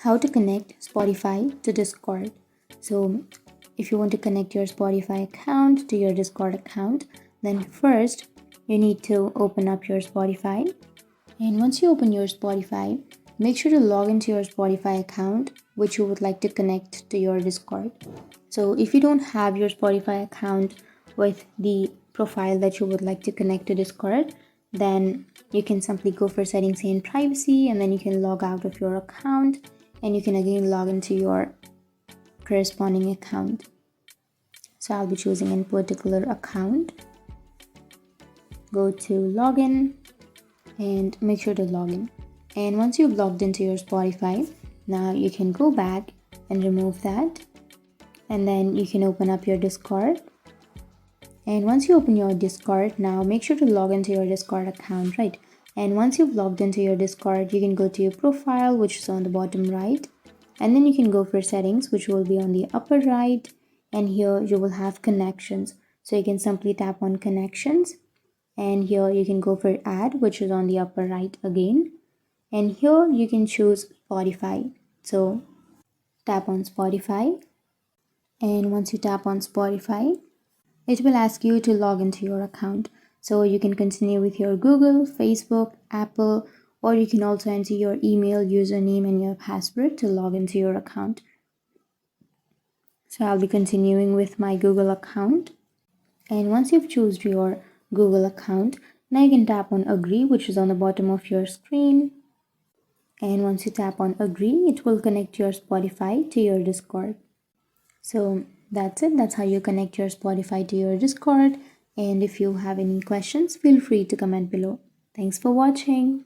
How to connect Spotify to Discord. So if you want to connect your Spotify account to your Discord account, then first you need to open up your Spotify. And once you open your Spotify, make sure to log into your Spotify account which you would like to connect to your Discord. So if you don't have your Spotify account with the profile that you would like to connect to Discord, then you can simply go for settings and privacy, and then you can log out of your account and you can again log into your corresponding account. So I'll be choosing a particular account. Go to login and make sure to log in. And once you've logged into your Spotify, now you can go back and remove that. And then you can open up your Discord. And once you open your Discord, now make sure to log into your Discord account, right? And once you've logged into your Discord, you can go to your profile, which is on the bottom right. And then you can go for settings, which will be on the upper right. And here you will have connections. So you can simply tap on connections. And here you can go for add, which is on the upper right again. And here you can choose Spotify. So tap on Spotify. And once you tap on Spotify, it will ask you to log into your account. So you can continue with your Google, Facebook, Apple, or you can also enter your email, username, and your password to log into your account. So I'll be continuing with my Google account. And once you've chosen your Google account, now you can tap on agree, which is on the bottom of your screen. And once you tap on agree, it will connect your Spotify to your Discord. So that's it. That's how you connect your Spotify to your Discord. And if you have any questions, feel free to comment below. Thanks for watching.